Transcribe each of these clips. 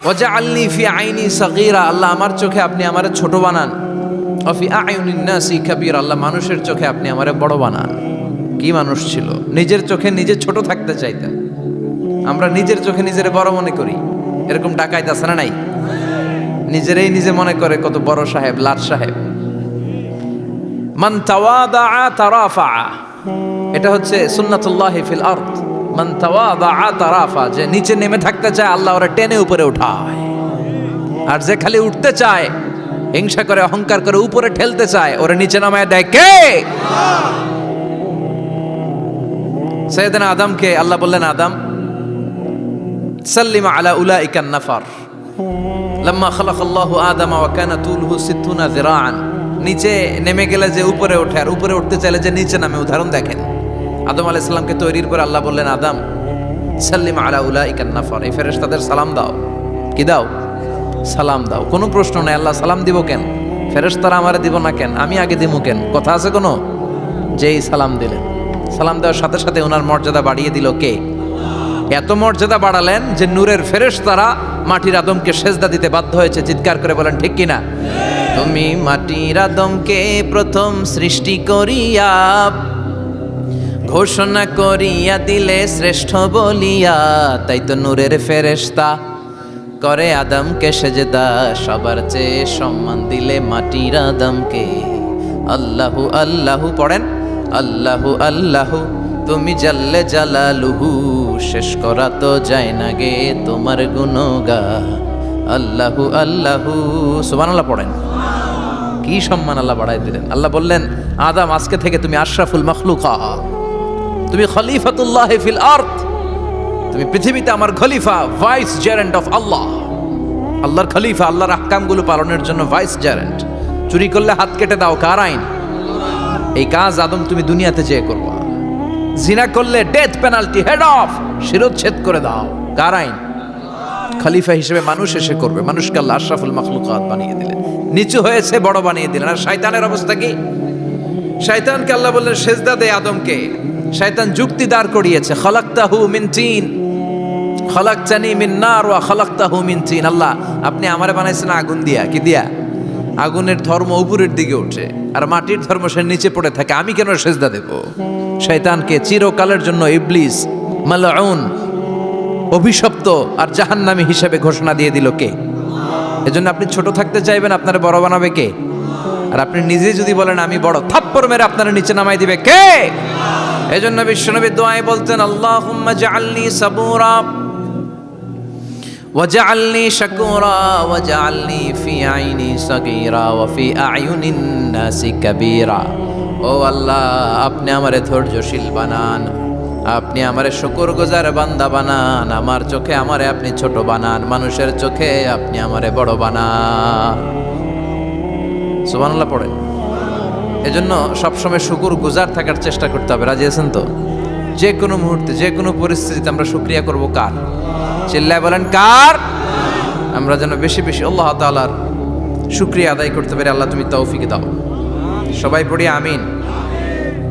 ওয়াজআলনি ফি আইনি সাগীরা, আল্লাহ আমার চোখে আপনি আমারে ছোট বানান। ওয়া ফি আয়ুনিন নাসি কাবীরা, আল্লাহ মানুষের চোখে আপনি আমারে বড় বানান। কি মানুষ ছিল, নিজের চোখে নিজে ছোট থাকতে চাইতেন। আমরা নিজের চোখে নিজের বড় মনে করি, এরকম ডাকাইত আছে না নাই? নিজেরাই নিজে মনে করে কত বড় সাহেব, লাট সাহেব। মান তাওয়াদা তারাফা, এটা হচ্ছে সুন্নাতুল্লাহি ফিল আরদ। মান তাওয়াদা তারাফা, যে নিচে নেমে থাকতে চায় আল্লাহ ওরা টেনে উপরে উঠায়, আর যে খালি উঠতে চায়, হিংসা করে অহংকার করে উপরে ঠেলতে চায়, ওরা নিচে নামায় দেয় কে? সাইয়েদনা আদমকে আল্লাহ বললেন, আদম সাল্লিম আলা উলাইকা নাফার লাম্মা খালাকাল্লাহু আদামা ওয়া কানা তুলহু 60 যিরাআন। নিচে নেমে গেলে যে উপরে ওঠে, আর উপরে উঠতে চাইলে যে নিচে নামে। উদাহরণ দেখেন, আদম আলাইহিস সালামকে তৈরির পর আল্লাহ বললেন, আদম সাল্লিম আলা উলাইকা নাফার, এই ফেরেশতাদের সালাম দাও। কি দাও? সালাম দাও। কোনো প্রশ্ন নাই, আল্লাহ সালাম দিব কেন? ফেরেশতারা আমারে দিব না কেন? আমি আগে দিব কেন? কথা আছে কোনো? যেই সালাম দিলেন, সালাম দেওয়ার সাথে সাথে ওনার মর্যাদা বাড়িয়ে দিল কে? এত মর্যাদা বাড়ালেন যে নূরের ফেরেশতারা মাটির আদমকে সেজদা দিতে বাধ্য হয়েছে। চিৎকার করে বলেন ঠিক কিনা? তুমি মাটির আদমকে প্রথম সৃষ্টি করিয়া ঘোষণা করিয়া দিলে শ্রেষ্ঠ বলিয়া, তাই তো নূরের ফেরেশতা করে আদমকে সেজদা। সবার চেয়ে সম্মান দিলে মাটির আদমকে। আল্লাহু আল্লাহু পড়েন, আল্লাহু আল্লাহু তুমি জাল্লে জালালুহু, শেষ করা তো যায় না গে তোমার গুণগান। আল্লাহু আল্লাহু, সুবহানাল্লাহ পড়েন। কি সম্মান আল্লাহ বাড়াই দিলেন। আল্লাহ বললেন, আদম আজকে থেকে তুমি আশরাফুল মাখলুকাত, তুমি খলিফাতুল্লাহি ফিল আরদ, তুমি পৃথিবীতে আমার খলিফা, ভাইস জেরেন্ট অফ আল্লাহ। আল্লাহর খলিফা, আল্লাহর আহকামগুলো পালনের জন্য ভাইস জেরেন্ট। চুরি করলে হাত কেটে দাও, কার আইন? এই কাজ আদম তুমি দুনিয়াতে যেয়ে করবা। জিনা করলে ডেথ পেনাল্টি, হেড অফ, শিরোচ্ছেদ করে দাও, কার আইন? খলিফা হিসেবে মানুষ এসে করবে। মানুষকে আল্লাহ আশরাফুল মাখলুকাত বানিয়ে দিলেন, নিচু হয়েছে বড় বানিয়ে দিলেন। আর শয়তানের অবস্থা কি? শয়তানকে আল্লাহ বললেন সেজদা দে আদমকে। শয়তান যুক্তি দাঁড় করিয়েছে, খালাকতাহু মিন তিন খালাকতানি মিন নার ওয়া খালাকতাহু মিন তিন। আল্লাহ আপনি আমারে বানাইছেন আগুন দিয়া। কি দিয়া? আগুনের ধর্ম উপরের দিকে ওঠে, আর মাটির ধর্ম সে নিচে পড়ে থাকে, আমি কেন সেজদা দেব? শয়তানকে চিরকালের জন্য ইবলিস, মালউন, অভিশপ্ত আর জাহান্নামী হিসেবে ঘোষণা দিয়ে দিল কে? এজন্য আপনি ছোট থাকতে চাইবেন, আপনারা বড় বানাবে কে? আর আপনি নিজে যদি বলেন আমি বড়, থাপ্পড় মেরে আপনারা নিচে নামাই দিবে কে? এজন্য বিশ্বনবী দোয়ায় বলতেন, আল্লাহুম্মা জাআলনি সাবুরা ওয়াজআলনি শাকুরা ওয়াজআলনি ফি আইনি সাগীরা ওয়া ফি আয়ুনিন নাসি কাবীরা। ও আল্লাহ, আপনি আমারে ধৈর্যশীল বানান, আপনি আমারে শুকরগুজার বান্দা বানান, আমার চোখে আমারে আপনি ছোট বানান, মানুষের চোখে আপনি আমারে বড় বানান। সুবহানাল্লাহ পড়ে। এজন্য সবসময় শুকরগুজার থাকার চেষ্টা করতে হবে। রাজি আছেন তো? যে কোনো মুহূর্তে, যে কোনো পরিস্থিতিতে আমরা শুকরিয়া করব কার? চিল্লায় বলেন কার? আমরা যেন বেশি বেশি আল্লাহ তাআলার শুকরিয়া আদায় করতে পারি। আল্লাহ তুমি তৌফিক দাও। সবাই পড়ি আমিন।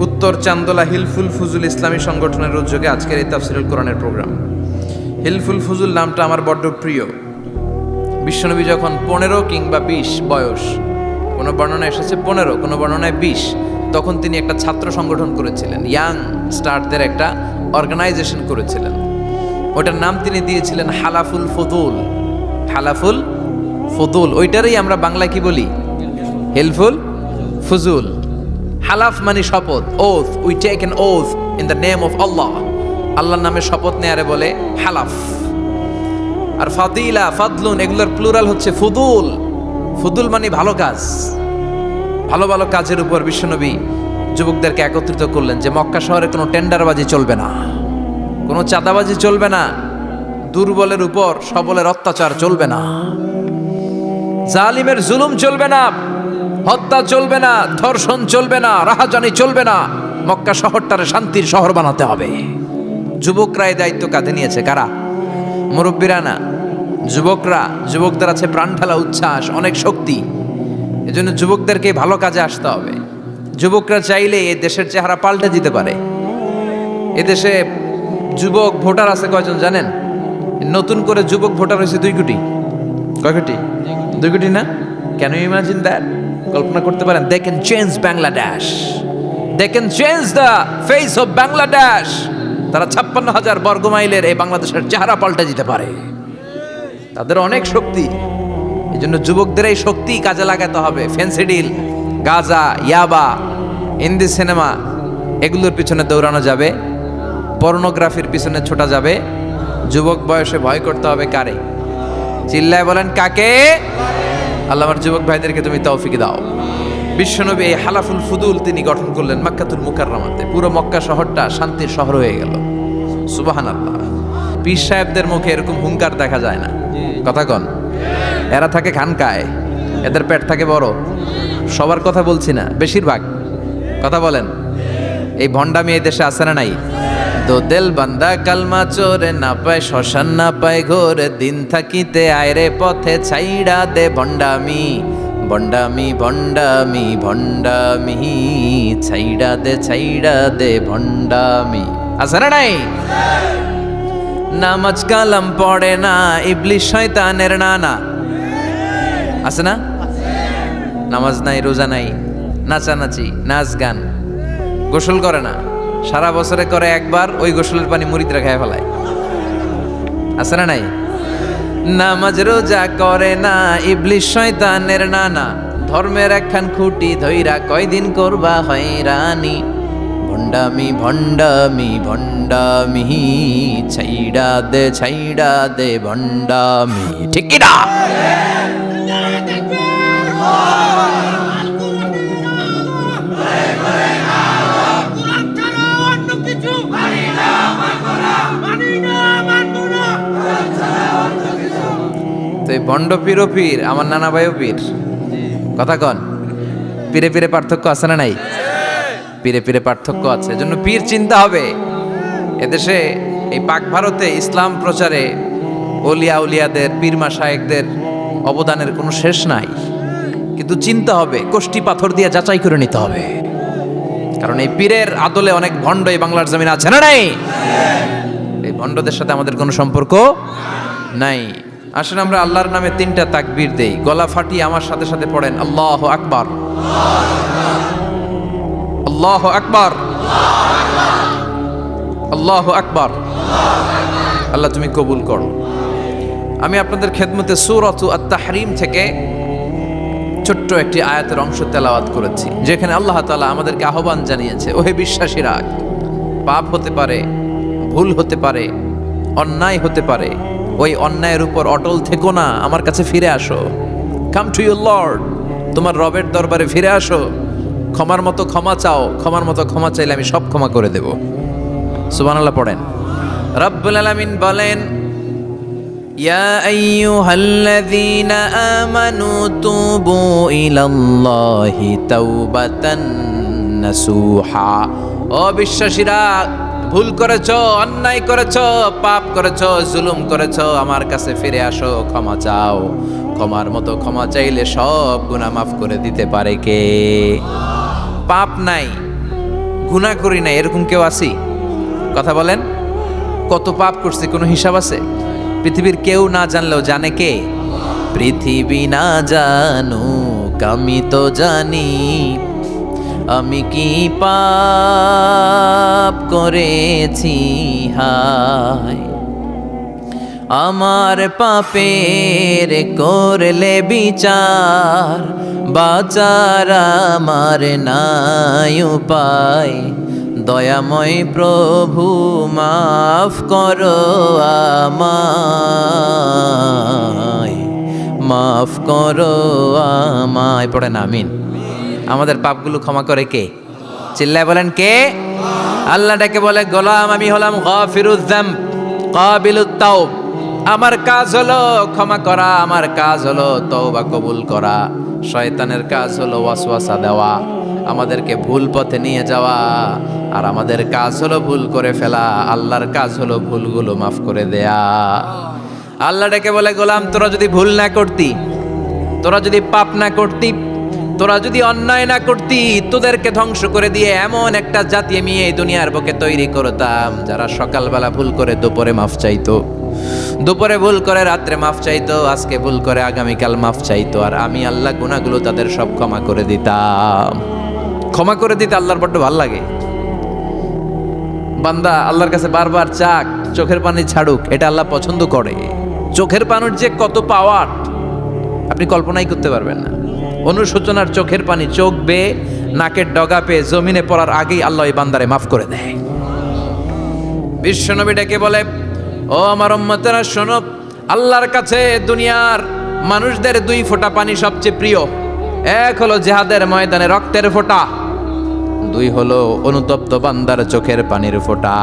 উত্তর চান্দোলা হিলফুল ফুজুল ইসলামী সংগঠনের উদ্যোগে আজকের এই তাফসীরুল কোরআনের প্রোগ্রাম। হিলফুল ফুজুল নামটা আমার বড্ড প্রিয়। বিশ্বনবী যখন 15 কিংবা 20 বয়স, কোনো বর্ণনায় এসেছে 15, কোনো বর্ণনায় 20, তখন তিনি একটা ছাত্র সংগঠন করেছিলেন, ইয়াং স্টারদের একটা অর্গানাইজেশন করেছিলেন। ওটার নাম তিনি দিয়েছিলেন হালাফুল ফুদুল। হালাফুল ফুদুল, ওইটারই আমরা বাংলায় কি বলি? হিলফুল ফুজুল। হালাফ মানে শপথ, oath, we take an oath in the name of Allah. আল্লাহর নামে শপথ নেয়ারে বলে হালাফ। আর ফাদিলা, ফাদলুন, এগুলোর প্লুরাল হচ্ছে ফুদুল। ফুদুল মানে ভালো কাজ। ভালো ভালো কাজের উপর বিশ্বনবী যুবকদেরকে একত্রিত করলেন যে মক্কা শহরে কোনো টেন্ডারবাজি চলবে না, কোনো চাঁদাবাজি চলবে না, দুর্বলের উপর সবলের অত্যাচার চলবে না, জালিমের জুলুম চলবে না, হত্যা চলবে না, ধর্ষণ চলবে না, রাহাজানি চলবে না। মক্কা শহরটারে শান্তির শহর বানাতে হবে। যুবকরা এই দায়িত্ব কাঁধে নিয়েছে। কারা? মুরব্বীরা না, যুবকরা। যুবকদের আছে প্রাণ ঢালা উচ্ছ্বাস, অনেক শক্তি। এজন্য যুবকদেরকে ভালো কাজে আসতে হবে। যুবকরা চাইলে এই দেশের চেহারা পাল্টে দিতে পারে। এদেশে যুবক ভোটার আছে কয়জন জানেন? নতুন করে যুবক ভোটার হয়েছে 2 কোটি। কয় কোটি? 2 কোটি না? Can you imagine that? কল্পনা করতে পারেন? They can change Bangladesh, they can change the face of Bangladesh. তারা 56,000 বর্গ মাইলের এই বাংলাদেশের চেহারা পাল্টে দিতে পারে। তাদের অনেক শক্তি। এই জন্য যুবকদের এই শক্তি কাজে লাগাতে হবে। ফেন্সিডিল, গাঁজা, ইয়াবা, হিন্দি সিনেমা এগুলোর পিছনে দৌড়ানো যাবে, পর্নোগ্রাফির পিছনে ছোটা যাবে। যুবক বয়সে ভয় করতে হবে কারে? চিল্লায় বলেন কাকে? আল্লাহ আমার যুবক ভাইদেরকে তুমি তৌফিক দাও। বিশ্বনবী এই হালাফুল ফুদুল তিনি গঠন করলেন মক্কাতুল মুকাররমাতে। পুরো মক্কা শহরটা শান্তির শহর হয়ে গেল। সুবহানাল্লাহ। পীর সাহেবদের মুখে এরকম হুঙ্কার দেখা যায় না। কথা কন। এরা থাকে খানকায়, এদের পেট থাকে বড়। সবার কথা বলছি না, বেশিরভাগ কথা বলেন। এই ভণ্ডামি এই দেশে আছে না নাই? তো দেল বান্দা কালমা চোরে না পায় শ্মশান না পায় ঘোরে, দিন থাকিতে আয়রে পথে ছাইড়া দে ভণ্ডামি, ভণ্ডামি ভণ্ডামি ভণ্ডামি, ছাইড়া দে ভণ্ডামি। আছে না নাই? নামাজ কালাম পড়ে না, ইবলিশ শয়তানের নানা। আছে না? নামাজ নাই, রোজা নাই, নাচানাচি, নাচ গান, গোসল করে না, সারা বছরে করে একবার, ওই গোসলের পানি মুরিদরা খায় ফেলায়। আছে না নাই? নামাজ রোজা করে না, ইবলিশ শয়তানের নানা, ধর্মের একখান খুঁটি ধইরা কয়দিন করবা হয়রানি, ভণ্ডামি ভণ্ডামি ভণ্ডামি, ছাইড়া দে ভণ্ডামি। ঠিক কি না? তো এই ভণ্ড পীর ও পীর, আমার নানা ভাইও পীর। কথা কন। পীরে পীরে পার্থক্য আছে না নাই? পীরে পীরে পার্থক্য আছে। এজন্য পীর চিন্তা হবে। এদেশে এই পাক ভারতে ইসলাম প্রচারে ওলিয়া উলিয়াদের, পীর মাশায়েখদের অবদানের কোনো শেষ নাই। কিন্তু চিন্তা হবে, কষ্টি পাথর দিয়ে যাচাই করে নিতে হবে। কারণ এই পীরের আদলে অনেক ভণ্ড এই বাংলার জমিন আছে না নাই? এই ভণ্ডদের সাথে আমাদের কোনো সম্পর্ক নাই। আসেন আমরা আল্লাহর নামে 3টা তাকবীর দেই। গলা ফাটিয়ে আমার সাথে সাথে পড়েন আল্লাহু আকবার, আল্লাহু আকবার, আল্লাহু আকবার। আল্লাহ তুমি কবুল করো। আমি আপনাদের খেদমতে সূরাতু আত-তাহরিম থেকে ছোট্ট একটি আয়াতের অংশ তেলাওয়াত করেছি, যেখানে আল্লাহ তাআলা আমাদেরকে আহ্বান জানিয়েছে, ওহে বিশ্বাসীরা, পাপ হতে পারে, ভুল হতে পারে, অন্যায় হতে পারে, ওই অন্যায়ের উপর অটল থেকো না, আমার কাছে ফিরে আসো। কাম টু ইউর লর্ড, তোমার রবের দরবারে ফিরে আসো, ক্ষমার মতো ক্ষমা চাও, ক্ষমার মতো ক্ষমা চাইলে আমি সব ক্ষমা করে দেব। সুবহানাল্লাহ পড়েন। রব্বুল আলামিন বলেন, ইয়া আইয়ুহাল্লাযীনা আমানু তুবু ইলাল্লাহি তাওবাতান নাসুহা। ও বিশ্বাসীরা, ভুল করেছো, অন্যায় করেছো, পাপ করেছো, জুলুম করেছো, আমার কাছে ফিরে আসো, ক্ষমা চাও। ক্ষমার মতো ক্ষমা চাইলে সব গুনাহ মাফ করে দিতে পারে কে? পাপ নাই, গুনাহ করি নাই, এরকম কেউ আছি? কথা বলেন। কত পাপ করছি, কোনো হিসাব আছে? পৃথিবীর কেউ না জানলেও জানে কে? পৃথিবী না জানুক আমি তো জানি, আমি কি পাপ করেছি হায়, আমার পাপের করলে বিচার, বাঁচার আমার নাই উপায়, দয়াময় প্রভু মাফ করো আমায়, মাফ করো আমায়। পড়েন আমিন। আমাদের পাপগুলো ক্ষমা করে কে? চিল্লায় বলেন কে? আল্লাহ ডেকে বলে, গোলাম আমি হলাম গাফিরুয যামব কাবিলুত তাওব। আমার কাজ হলো ক্ষমা করা, আমার কাজ হলো তওবা কবুল করা। শয়তানের কাজ হলো ওয়াসওয়াসা দেওয়া, আমাদেরকে ভুল পথে নিয়ে যাওয়া, আর আমাদের কাজ হলো ভুল করে ফেলা। আল্লাহর কাজ হলো ভুলগুলো মাফ করে দেয়া। আল্লাহ ডেকে বলে, গোলাম তোরা যদি ভুল না করতি, তোরা যদি পাপ না করতি, তোরা যদি অন্যায় না করতি, তোদেরকে ধ্বংস করে দিয়ে এমন একটা জাতি আমি এই দুনিয়ার বুকে তৈরি করতাম যারা সকালবেলা ভুল করে দুপুরে মাফ চাইতো। দুপুরে ভুল করে রাত্রে মাফ চাইতো, আজকে ভুল করে আগামীকাল মাফ চাইতো, আর আমি আল্লাহ গুনাহগুলো তাদের সব ক্ষমা করে দিতাম। ক্ষমা করে দিতে আল্লাহর বড্ড ভালো লাগে। বান্দা আল্লাহর কাছে বারবার চাক, চোখের পানি ছাড়ুক, এটা আল্লাহ পছন্দ করে। চোখের পানির যে কত পাওয়ার আপনি কল্পনাই করতে পারবেন না। অনুশোচনার চোখের পানি চোখ বেয়ে নাকের ডগা পেয়ে জমিনে পড়ার আগেই আল্লাহ এই বান্দারে মাফ করে দেয়। বিশ্বনবী ডেকে বলে, ও আমার উম্মতেরা শোনো, আল্লাহর কাছে দুনিয়ার মানুষদের দুই ফোঁটা পানি সবচেয়ে প্রিয়। এক হলো জিহাদের ময়দানে রক্তের ফোঁটা, দুই হলো অনুতপ্ত বান্দার চোখের পানির ফোঁটা।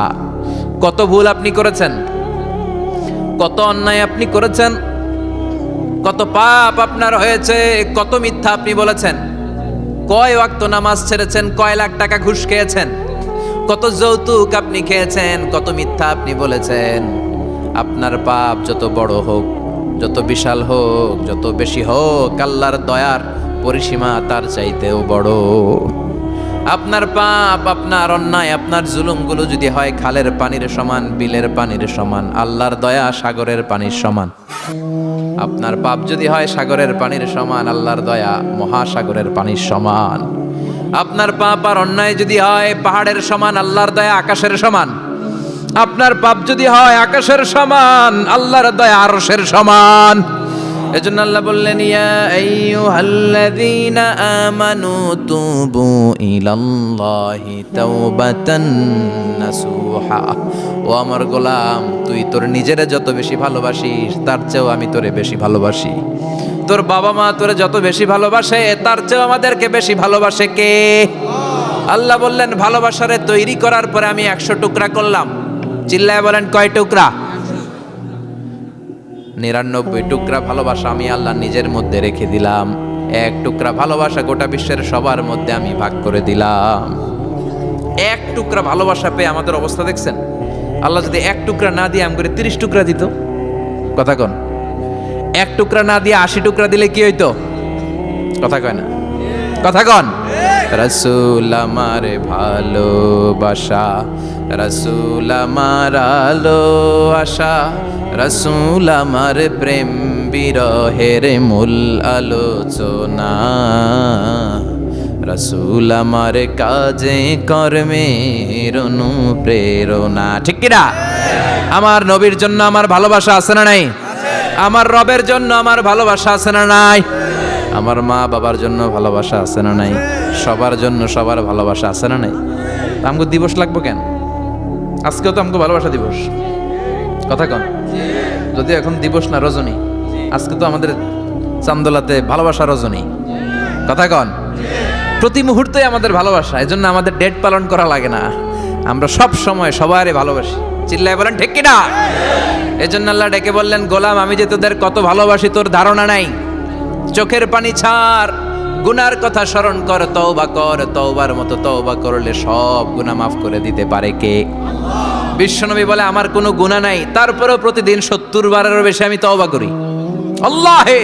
কত ভুল আপনি করেছেন, কত অন্যায় আপনি করেছেন, কত পাপ আপনার হয়েছে, কত মিথ্যা আপনি বলেছেন, কয় ওয়াক্ত নামাজ ছেড়েছেন, কয় লাখ টাকা ঘুষ খেয়েছেন, কত যৌতুক আপনি খেয়েছেন, কত মিথ্যা আপনি বলেছেন। আপনার পাপ যত বড় হোক, যত বিশাল হোক, যত বেশি হোক, আল্লাহর দয়ার পরিসীমা তার চাইতেও বড়। আপনার পাপ, আপনার অন্যায়, আপনার জুলুমগুলো যদি হয় খালের পানির সমান, বিলের পানির সমান, আল্লাহর দয়া সাগরের পানির সমান। আপনার পাপ যদি হয় সাগরের পানির সমান, আল্লাহর দয়া মহাসাগরের পানির সমান। আপনার পাপ আর অন্যায় যদি হয় পাহাড়ের সমান, আল্লাহর দয়া আকাশের সমান। আপনার পাপ যদি হয় আকাশের সমান, আল্লাহর দয়া আরশের সমান। এজন্য আল্লাহ বললেন, ইয়া আইয়ুহাল্লাযীনা আমানু তুবু ইলাল্লাহি তাওবাতান নাসুহা। ও আমার গোলাম, তুই তোর নিজেরে যত বেশি ভালোবাসিস তার চেয়েও আমি তোরে বেশি ভালোবাসি। তোর বাবা মা তোরে যত বেশি ভালোবাসে তার চেয়েও আমাদেরকে বেশি ভালোবাসে কে? আল্লাহ বললেন, ভালোবাসারে তৈরি করার পরে আমি 100 টুকরা করলাম। চিল্লায় বলেন, কয় টুকরা? 99 টুকরা ভালোবাসা আমি আল্লাহ নিজের মধ্যে রেখে দিলাম। 1 টুকরা ভালোবাসা গোটা বিশ্বের সবার মধ্যে আমি ভাগ করে দিলাম। 1 টুকরা ভালোবাসা পেয়ে আমাদের অবস্থা দেখছেন? আল্লাহ যদি 1 টুকরা না দিয়ে আমি করে 30 টুকরা দিত, কথা কন? 1 টুকরা না দিয়ে 80 টুকরা দিলে কি হইতো? কথা কয় না, কথা কন? রাসূল আমার ভালোবাসা, রাসূল আমার আলো আশা, রাসূল আমার প্রেম বিরহের মূল আলোচনা, রাসূল আমার কাজে কর্মের অনুপ্রেরণা। ঠিক কিনা? আমার নবীর জন্য আমার ভালোবাসা আছে না নাই? আমার রবের জন্য আমার ভালোবাসা আছে না নাই? আমার মা বাবার জন্য ভালোবাসা আছে না নাই? সবার জন্য সবার ভালোবাসা আছে না নাই? আমগো দিবস লাগবো কেন? আজকেও তো আমগো ভালোবাসা দিবস, কথা কন? যদি এখন দিবস না রজনী, আজকে তো আমাদের চান্দোলাতে ভালোবাসা রজনী, কথা কন? প্রতি মুহূর্তে আমাদের ভালোবাসা, এজন্য আমাদের ডেট পালন করা লাগে না, আমরা সব সময় সবারই ভালোবাসি। চিল্লায় বলেন ঠিক কিনা? এজন্য আল্লাহ ডেকে বললেন, গোলাম আমি যে তোদের কত ভালোবাসি তোর ধারণা নাই। চোখের পানি ছাড়, গুনার কথা স্মরণ কর, তওবা কর। তওবার মতো তওবা করলে সব গুনাহ মাফ করে দিতে পারে কে? বিশ্বনবী বলে, আমার কোনো গুনাহ নাই, তারপরেও প্রতিদিন 70 বারেরও বেশি আমি তওবা করি। আল্লাহে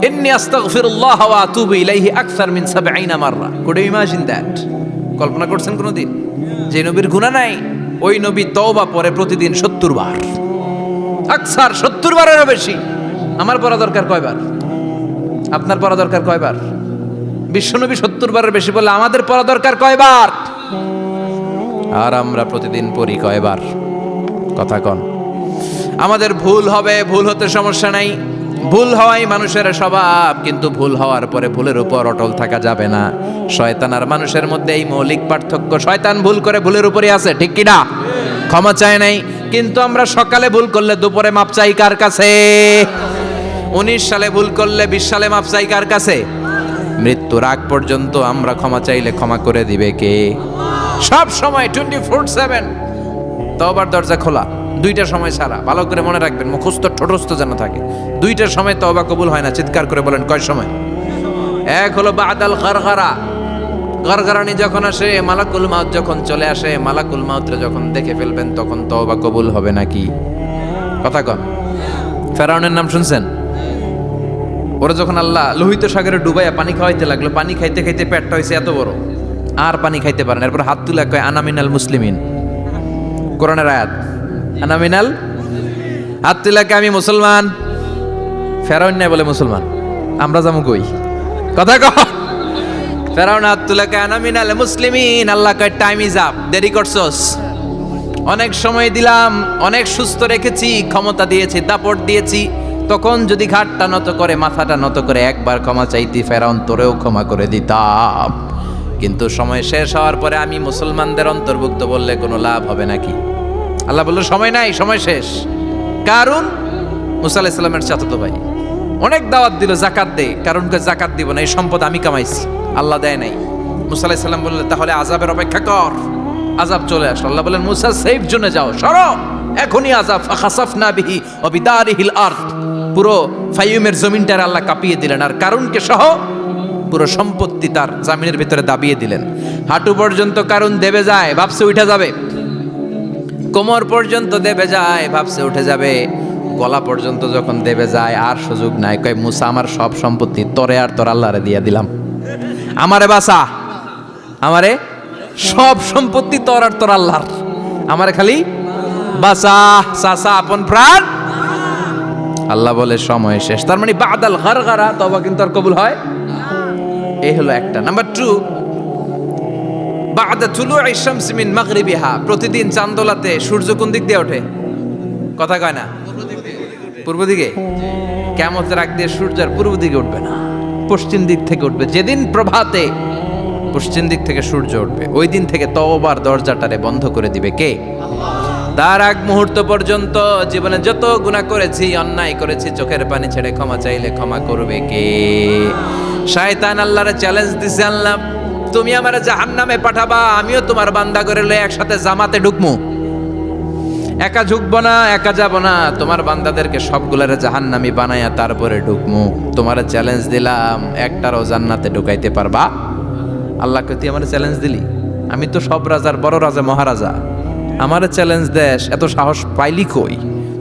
ইন্নী আস্তাগফিরুল্লাহ ওয়া আতুবু ইলাইহি আকসার মিন 70 মাররা। Could you imagine that? কল্পনা করছেন কোনোদিন যে নবীর গুনাহ নাই ওই নবী তওবা পড়ে প্রতিদিন 70 বার, আকসার 70 বারেরও বেশি। আমার পড়া দরকার কয়বার? আপনার পড়া দরকার কয়বার? বিশ্বনবী 70 বারের বেশি বলে আমাদের পড়া দরকার কয়বার? আর আমরা প্রতিদিন পড়ি কয়বার? কথা কন? আমাদের ভুল হবে, ভুল হতে সমস্যা নাই, ভুল হওয়াই মানুষের স্বভাব, কিন্তু ভুল হওয়ার পরে ভুলের উপর অটল থাকা যাবে না। শয়তান আর মানুষের মধ্যে এই মৌলিক পার্থক্য। শয়তান ভুল করে ভুলের উপরই আছে, ঠিক কিনা? ক্ষমা চায় নাই, কিন্তু আমরা সকালে ভুল করলে দুপুরে মাপ চাই কার কাছে? 19 সালে ভুল করলে 20 সালে মাপ চাই কার কাছে? মৃত্যুর আগ পর্যন্ত আমরা ক্ষমা চাইলে ক্ষমা করে দিবে কে? সব সময় 24/7 তওবার দরজা খোলা, 2টা সময় ছাড়া। ভালো করে মনে রাখবেন, মুখস্থ ঠোঁটস্থ যেন থাকে। 2টার সময় তওবা কবুল হয় না, চিৎকার করে বলেন কয় সময়? এক হলো বাদাল গারগারা, গারগারানি যখন আসে, মালাকুল মাউত যখন চলে আসে, মালাকুল মাউতরে যখন দেখে ফেলবেন তখন তওবা কবুল হবে নাকি? কথা কন? ফেরাউনের নাম শুনছেন? ওরা যখন আল্লাহ লোহিত সাগরে ডুবাইয়া পানি খাওয়াইতে লাগলো, পানি খাইতে খাইতে পেটটা হয়েছে এত বড়, আর পানি খাইতে পারেন। এরপর হাত তুলে কয় আনা মিনাল মুসলিমিন, কোরআনের আয়াত, আনা মিনাল। হাত তুলাকে আমি মুসলমান, ফেরাউন নাই বলে মুসলমান, আমরা যাবো কই? কথা কহ। ফেরাউন হাত তুলাকে আনা মিনাল মুসলিমিন, আল্লাহ কয় টাইম ইজ আপ, দেরি করছস, অনেক সময় দিলাম, অনেক সুস্থ রেখেছি, ক্ষমতা দিয়েছি, দাপট দিয়েছি, তখন যদি ঘাটটা নত করে, মাথাটা নত করে একবার ক্ষমা চাইতি, ফেরাউন তোরেও ক্ষমা করে দিতাম। কিন্তু সময় শেষ হওয়ার পরে আমি মুসলমানদের অন্তর্ভুক্ত বললে কোনো লাভ হবে নাকি? আল্লাহ বলল সময় নাই, সময় শেষ। কারণ মুসা আলাইহিস সালামের চাচাতো ভাই অনেক দাওয়াত দিল, জাকাত দে, কারণকে জাকাত দিব না, এই সম্পদ আমি কামাইছি, আল্লাহ দেয় নাই। মুসা আলাইহিস সালাম বললেন তাহলে আযাবের অপেক্ষা কর। আযাব চলে আসলো, আল্লাহ বললেন মুসা সেফ জোনে যাও, সরো, এখনই আযাব। ফাখাসাফনা বিহি ওয়া বিদারিহিল আরদ, পুরো ফাইয়ুমের জমিনটার আল্লাহ কাঁপিয়ে দিলেন, আর কারণকে সহ পুরো সম্পত্তি তার জামিনের ভিতরে দাবিয়ে দিলেন। হাঁটু পর্যন্ত কারণ দেবে যায়, ভাবছে উঠে যাবে, কোমর পর্যন্ত দেবে যায়, ভাবছে উঠে যাবে, গলা পর্যন্ত যখন দেবে যায় আর সুযোগ নাই। কয় মুসা আমার সব সম্পত্তি তোরে আর তোর আল্লাহরে দিয়ে দিলাম, আমারে বাঁচা, আমারে সব সম্পত্তি তোর আর তোর আল্লাহর, আমারে খালি বাঁচা, চাচা আপন প্রাণ। আল্লাহ বলে সময় শেষ। তার মানে বাদাল গারগারা তওবা কিন্তু আর কবুল হয়। এই হলো একটা। নাম্বার 2, বাদা তুলুই শামস মিন মাগরিবিহা, প্রতিদিন চাঁদোলাতে সূর্য কোন দিক দিয়ে ওঠে? কথা কয় না? পূর্ব দিকে। কিয়ামতের আগ দিয়ে সূর্য আর পূর্ব দিকে উঠবে না, পশ্চিম দিক থেকে উঠবে। যেদিন প্রভাতে পশ্চিম দিক থেকে সূর্য উঠবে, ওই দিন থেকে তওবার দরজাটারে বন্ধ করে দিবে কে? তার আগ মুহূর্ত পর্যন্ত জীবনে যত গুনাহ করেছি, অন্যায় করেছি, চোখের পানি ছেড়ে ক্ষমা চাইলে ক্ষমা করবে কে? শয়তান আল্লাহরে চ্যালেঞ্জ দিছে, আল্লাহ তুমি আমারে জাহান্নামে পাঠাবা, আমিও তোমার বান্দা করে লয়ে একসাথে জামাতে ঢুকমু, একা ঝুঁকবো না, একা যাব না, তোমার বান্দাদেরকে সবগুলারে জাহান্নামী বানায়া তারপরে ঢুকমু। তোমারে চ্যালেঞ্জ দিলাম, একটারও জান্নাতে ঢুকাইতে পারবা? আল্লাহকে তুই আমার চ্যালেঞ্জ দিলি? আমি তো সব রাজার বড় রাজা, মহারাজা, আমারে চ্যালেঞ্জ দেশ, এত সাহস পাইলি কই?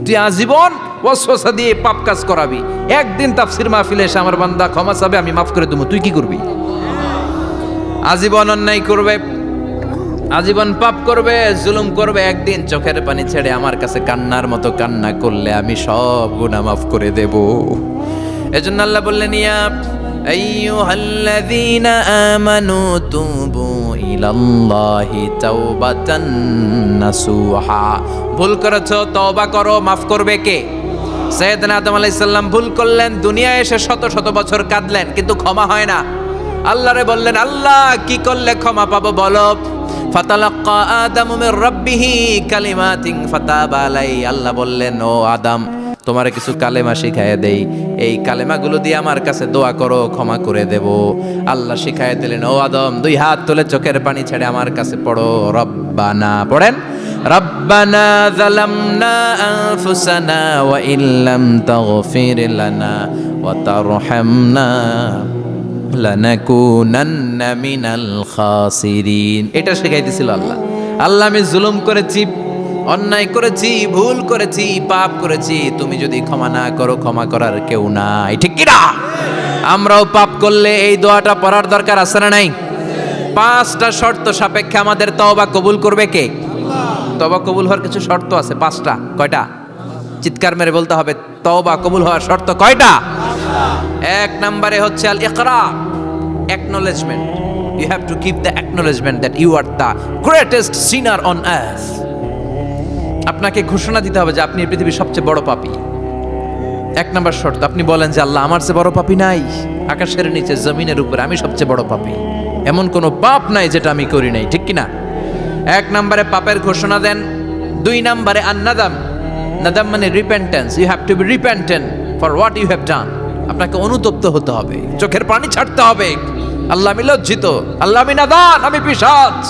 তুই আজীবন ওয়াসওয়াসা দিয়ে পাপ কাজ করাবি, একদিন তাফসীর মাহফিলে এসে আমার বান্দা ক্ষমা চাবে, আমি মাফ করে দেবো, তুই কি করবি? আজীবন অন্যায় করবে, আজীবন পাপ করবে, জুলুম করবে, একদিন চোখের পানি ছেড়ে আমার কাছে কান্নার মতো কান্না করলে আমি সব গুনাহ মাফ করে দেব। এজন্য আল্লাহ বললেন ইয়া আইয়ুহাল্লাযীনা আমানু তুবু ইলাল্লাহি তাওবাতান নাসুহা, ভুল করেছো তওবা করো, মাফ করবে কে? সাইয়েদনা আদম আলাইহিস সালাম ভুল করলেন, দুনিয়ায় এসে শত শত বছর কাঁদলেন, কিন্তু ক্ষমা হয় না। আল্লাহরে বললেন আল্লাহ কি করলে ক্ষমা পাবো বলো? ফাতালাক্কা আদামু মির রাব্বিহি কালিমাতিন ফাতাবা আলাই, আল্লাহ বললেন ও আদম তোমারে কিছু কালেমা শিখাইয়া দেই, এই কালেমাগুলো দিয়ে আমার কাছে দোয়া করো, ক্ষমা করে দেব। আল্লাহ শিখাইয়া দিলেন ও আদম দুই হাত তুলে চোখের পানি ছেড়ে আমার কাছে পড়ো, রব্বানা, পড়েন রব্বানা যালামনা আনফুসানা ওয়া ইল্লাম তাগফির লানা ওয়া তারহামনা লানাকুনান্না মিনাল খাসিরিন। এটা শিখাইতেছিল আল্লাহ। আল্লাহ আমি জুলুম করেছি, অন্যায় করেছি, ভুল করেছি, পাপ করেছি, তুমি যদি ক্ষমা না করো ক্ষমা করার কেউ নাই, ঠিক কি না? আমরাও পাপ করলে এই দোয়াটা পড়ার দরকার আছে না নাই? 5টা শর্ত সাপেক্ষে আমাদের তওবা কবুল করবে কে? তওবা কবুল হওয়ার কিছু শর্ত আছে 5টা। কয়টা? চিৎকার মেরে বলতে হবে, তওবা কবুল হওয়ার শর্ত কয়টা? 1 নম্বরে হচ্ছে আল ইকরা, acknowledgement. You have to give the acknowledgement that you are the greatest sinner on earth. আপনাকে ঘোষণা দিতে হবে যে আপনি পৃথিবীর সবচেয়ে বড় পাপী। 1 নম্বর শর্ত, আপনি বলেন যে আল্লাহ আমার চেয়ে বড় পাপী নাই, আকাশের নিচে জমিনের উপরে আমি সবচেয়ে বড় পাপী, এমন কোনো পাপ নাই যেটা আমি করি নাই, ঠিক কি না? 1 নম্বরে পাপের ঘোষণা দেন। 2 নম্বরে আন-নাদাম, নাদাম মানে repentance, you have to be repentant for what you have done. আপনাকে অনুতপ্ত হতে হবে, চোখের পানি ছাড়তে হবে, আল্লাহ আমি লজ্জিত, আল্লাহ আমি নাদান, আমি পিশাচ,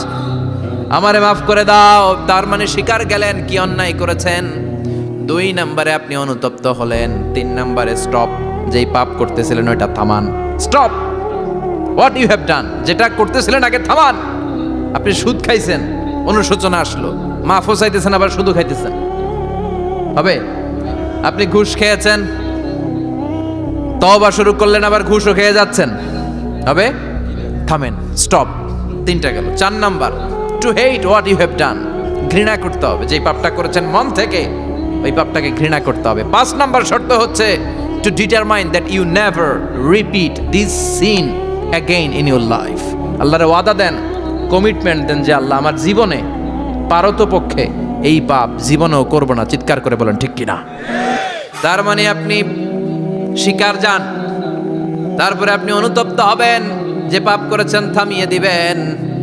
আমারে মাফ করে দাও। তার মানে স্বীকার গেলেন কি অন্যায় করেছেন। 2 নম্বরে আপনি অনুতপ্ত হলেন। 3 নম্বরে স্টপ, যেই পাপ করতেছিলেন ওইটা থামান, stop what you have done, যেটা করতেছিলেন আগে থামান। আপনি সুদ খাইছেন, অনুশোচনা আসলো, মাফও চাইতেছেন আবার সুদও খাইতেছেন, হবে? আপনি ঘুষ খেয়েছেন, তওবা শুরু করলেন, আবার ঘুষও খেয়ে যাচ্ছেন, হবে? থামেন, স্টপ। 3টা গেল। 4 number to hate what you have done, ঘৃণা করতে হবে, যেই পাপটা করেছেন মন থেকে ওই পাপটাকে ঘৃণা করতে হবে। 5 নাম্বার শর্ত হচ্ছে to determine that you never repeat this sin again in your life. আল্লাহর ওয়াদা দেন, কমিটমেন্ট দেন যে আল্লাহ আমার জীবনে পারতপক্ষে এই পাপ জীবনেও করবো না। চিৎকার করে বলেন ঠিক কিনা? তার মানে আপনি শিকার যান, তারপরে আপনি অনুতপ্ত হবেন, যে পাপ করেছেন থামিয়ে দিবেন,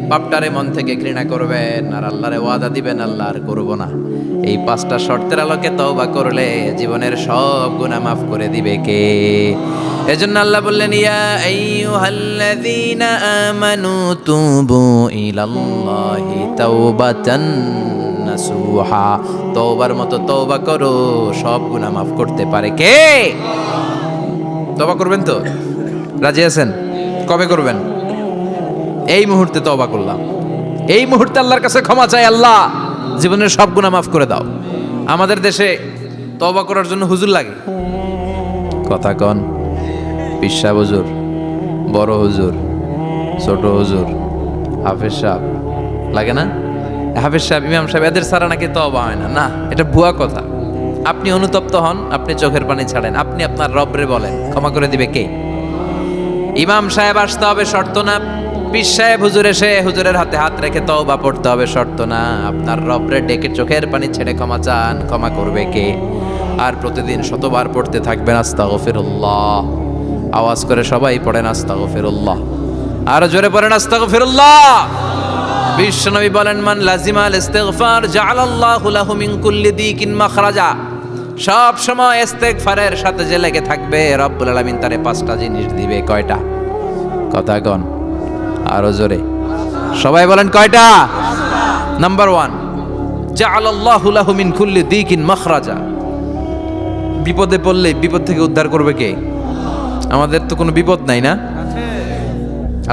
পাপটারে মন থেকে ঘৃণা করবেন, আর আল্লাহরে ওয়াদা দিবেন আল্লাহ আর করবো না। এই 5টা শর্তের আলোকে তওবা করলে জীবনের সব গুনাহ মাফ করে দিবে কে? এজন্য আল্লাহ বললেন, ইয়া আইয়ুহাল্লাযীনা আমানু তুবু ইলাল্লাহি তাওবাতান নাসুহা। তওবার মতো তওবা করো, সব গুনাহ মাফ করতে পারে কে? তওবা করবেন তো? রাজি আছেন? কবে করবেন? এই মুহূর্তে তওবা করলাম, এই মুহূর্তে আল্লাহর কাছে ক্ষমা চাই, আল্লাহ জীবনের সব গুনাহ মাফ করে দাও। আমাদের দেশে তওবা করার জন্য হুজুর লাগে। কথা কন, পিসা হুজুর, বড় হুজুর, ছোট হুজুর, হাফেজ সাহেব লাগে না? হাফেজ সাহেব, ইমাম সাহেব, এদের ছাড়া নাকি তওবা হয় না। না, এটা ভুয়া কথা। আপনি অনুতপ্ত হন, আপনি চোখের পানি ছাড়েন, আপনি আপনার রবরে বলেন, ক্ষমা করে দিবে কে? ইমাম সাহেব আসতে হবে শর্ত না, পীর সাহেব হুজুর এসে হুজুরের হাতে হাত রেখে তওবা পড়তে হবে শর্ত না। আপনার রবরে ডেকে চোখের পানি ছেড়ে ক্ষমা চান, ক্ষমা করবে কে? আর প্রতিদিন শতবার পড়তে থাকবেন আস্তাগফিরুল্লাহ। আওয়াজ করে সবাই পড়েন আস্তাগফিরুল্লাহ, আর জোরে পড়েন আস্তাগফিরুল্লাহ। বিশ্বনবী বলেন, মান লাজিমাল ইস্তিগফার জাআলাল্লাহু লাহু মিন কুল্লি দিকিন মাখরাজা। সব সময় ইস্তেগফারের সাথে যে লেগে থাকবে, রব্বুল আলামিন তারে 5টা জিনিস দিবে। কয়টা? কথা কন আরো জোরে, সবাই বলেন কয়টা? নাম্বার 1, জাআলাল্লাহু লাহু মিন কুল্লি দিকিন মাখরাজা। বিপদে পড়লে বিপদ থেকে উদ্ধার করবে কে? আমাদের তো কোনো বিপদ নাই না?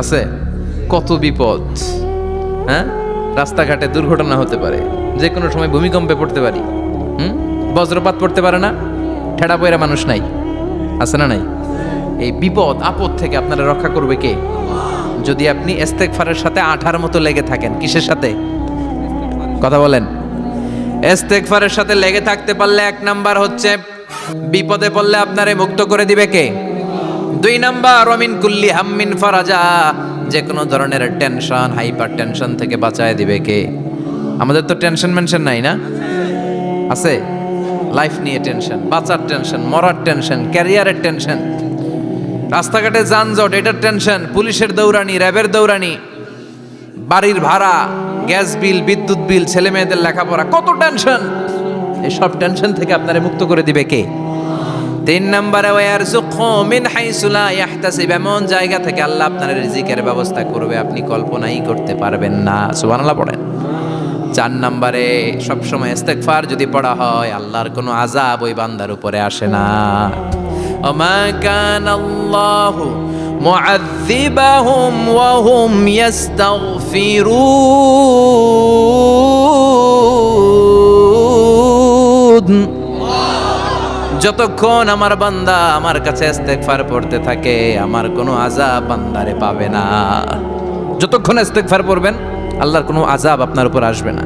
আছে। কত বিপদ, হ্যাঁ? রাস্তাঘাটে দুর্ঘটনা হতে পারে, যে কোনো সময় ভূমিকম্পে পড়তে পারি, বজ্রপাত পড়তে পারে না, ঠেড়া পয়রা মানুষ নাই, আছে না নাই? এই বিপদ আপদ থেকে আপনারা রক্ষা করবে কে? যদি আপনি ইস্তেগফারের সাথে আঠার মতো লেগে থাকেন। কিসের সাথে? কথা বলেন। ইস্তেগফারের সাথে লেগে থাকতে পারলে 1 নাম্বার হচ্ছে বিপদে পড়লে আপনারে মুক্ত করে দিবে কে? 2 নাম্বার, ওয়ামিন কুল্লি হাম্মিন ফারাজা। যে কোনো ধরনের টেনশন, হাইপার টেনশন থেকে বাঁচায় দিবে কে? আমাদের তো টেনশন মেনশন নাই না? আছে? লাইফ নিয়ে টেনশন, বাঁচার টেনশন, মরার টেনশন, ক্যারিয়ারের টেনশন, রাস্তাঘাটে যানজট এটার টেনশন, পুলিশের দৌড়ানি, র্যাবের দৌড়ানি, বাড়ির ভাড়া, গ্যাস বিল, বিদ্যুৎ বিল, ছেলে মেয়েদের লেখাপড়া, কত টেনশন। এই সব টেনশন থেকে আপনারে মুক্ত করে দিবে কে? 3 নম্বরে, ওয়ারযুকহু মিন হাইসু লা ইয়াহতাসিব। এমন জায়গা থেকে আল্লাহ আপনার রিজিকের ব্যবস্থা করবে আপনি কল্পনাই করতে পারবেন না। সুবহানাল্লাহ পড়েন। 4 নম্বরে, সবসময় ইস্তেগফার যদি পড়া হয়, আল্লাহর কোনো আযাব ওই বান্দার উপরে আসে না। ওমা কানাল্লাহু মুআযযিবাহুম ওয়া হুম ইস্তাগফিরুন। যতক্ষণ আমার বান্দা আমার কাছে ইস্তেগফার পড়তে থাকে, আমার কোনো আযাব বান্দারে পাবে না। যতক্ষণ ইস্তেগফার পড়বেন, আল্লাহর কোনো আযাব আপনার উপর আসবে না।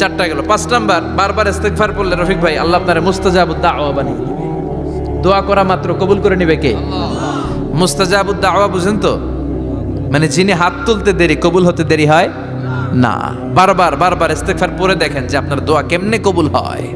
4টা গেল। 5 নাম্বার, বারবার ইস্তেগফার পড়লে রফিক ভাই আল্লাহ আপনারে মুস্তাজাবুদ দাওয়া বানিয়ে দিবে। দোয়া করা মাত্র কবুল করে নেবে কে? মুস্তাজাবুদ দাওয়া বুঝেন তো? মানে যিনি হাত তুলতে দেরি, কবুল হতে দেরি হয় না। বারবার বারবার ইস্তেগফার পড়ে দেখেন যে আপনার দোয়া কেমনে কবুল হয়।